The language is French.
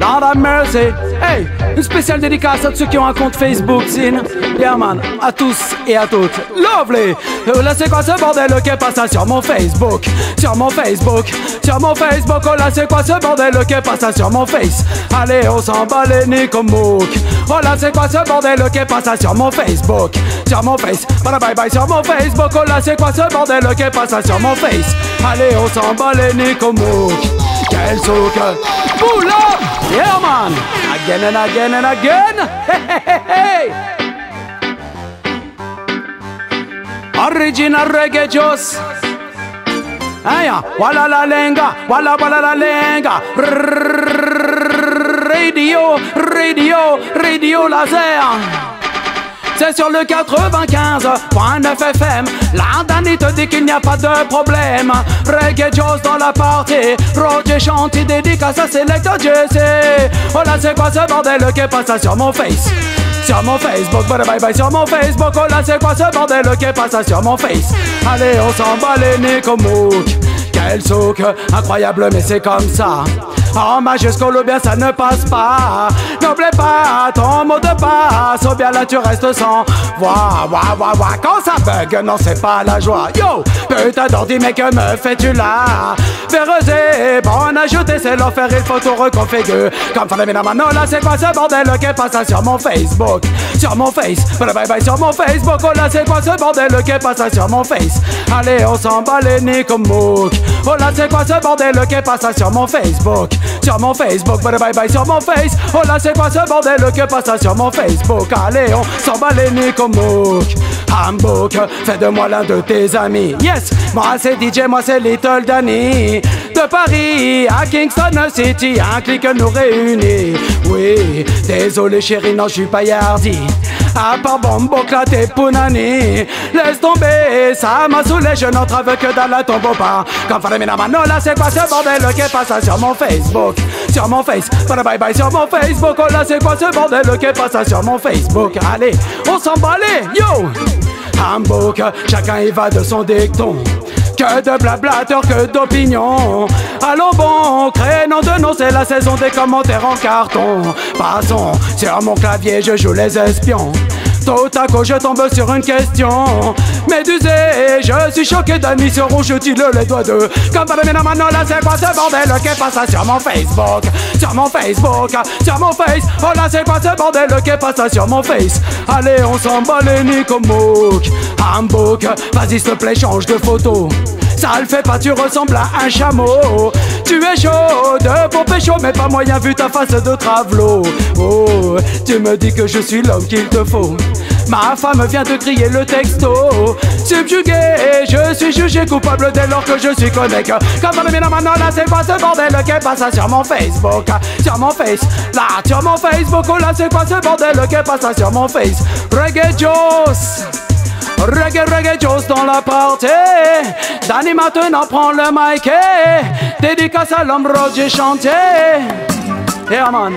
Lord have mercy. Hey, une spéciale dédicace à ceux qui ont un compte Facebook, Zine. Yeah man, à tous et à toutes. Lovely. Là c'est quoi ce bordel qui passe ça sur mon Facebook? Sur mon Facebook, sur mon Facebook. Oh là c'est quoi ce bordel qui passe ça sur mon Face? Allez on s'en bat les nids comme Mook. Oh là c'est quoi ce bordel qui passe ça sur mon Facebook? Sur mon Face, bye bye sur mon Facebook. Oh là c'est quoi ce bordel qui passe ça sur mon Face? Allez on s'en bat les nids comme Mook. Quel souk. Pull up. Yeah man. Again and again and again. Hey hey hey. Original reggae juice. Aya, wala la lenga, wala la lenga. Radio laser. C'est sur le 95.9 FM. La Dani te dit qu'il n'y a pas de problème. Reggae Joss dans la partie. Roger chante, il dédicace à Selecta Jesse. Oh là c'est quoi ce bordel qui passe sur mon Face? Sur mon Facebook, bye bye sur mon Facebook. Oh là c'est quoi ce bordel qui passe sur mon Face? Allez on s'en bat les nids comme Mook. Quel souk, incroyable mais c'est comme ça. En majuscule ou bien ça ne passe pas. N'oublie pas ton mot de passe. Ou bien là tu restes sans voix. Quand ça bug, non c'est pas la joie. Yo, putain d'ordi mais que me fais-tu là? Véreux bon ajouter c'est l'enfer, il faut tout reconfigurer. Comme fallait maintenant là c'est quoi ce bordel qui passe sur mon Facebook? Sur mon Face, bye bye sur mon Facebook. Oh là c'est quoi ce bordel qui passe sur mon Face? Allez on s'en bat les nids comme Mook. Oh là c'est quoi ce bordel qui passe sur mon Facebook? Sur mon Facebook, bye bye sur mon Face. Oh là c'est quoi ce bordel qui passe sur mon Facebook? Allez on s'en bat les nids comme Mook. Hambook, fais de moi l'un de tes amis. Yes, moi c'est DJ, moi c'est Little Danny. De Paris à Kingston City, un clic nous réunit. Oui, désolé chérie, non je suis pas yardi. À part Bombo, t'es Punani. Laisse tomber, ça m'a saoulé, je n'entre que dans la tombe pas. Comme fallait mina mano, là c'est quoi ce bordel qui passe sur mon Facebook? Sur mon Face, bye bye sur mon Facebook. Oh là c'est quoi ce bordel qui passe sur mon Facebook? Allez, on s'emballe, yo! Hambook, chacun y va de son dicton. Que de blablateur, que d'opinion. Allons bon, crénom de nom, c'est la saison des commentaires en carton. Passons, sur mon clavier je joue les espions. Tout à coup je tombe sur une question. Médusé, je suis choqué d'un mission rouge, je tire les doigts de. Comme par les maintenant là c'est quoi ce bordel qui passe sur mon Facebook? Sur mon Facebook, sur mon Face. Oh là c'est quoi ce bordel qui passe sur mon Face? Allez on s'en bat les nids comme Mook. Hambook, vas-y s'il te plaît change de photo. Ça le fait pas, tu ressembles à un chameau. Tu es chaud de pour pécho, mais pas moyen vu ta face de travelot. Oh, tu me dis que je suis l'homme qu'il te faut. Ma femme vient de crier le texto. Subjugué, je suis jugé coupable dès lors que je suis connecté. Comme dans le mina maintenant là c'est quoi ce bordel qui passe sur mon Facebook? Sur mon Face, là sur mon Facebook. Oh là c'est quoi ce bordel qui passe sur mon Face? Reggae Joss. Reggae Joss dans la partie. Danny maintenant prend le mic. Dédicace à l'homme Roger chanté. Yeah man.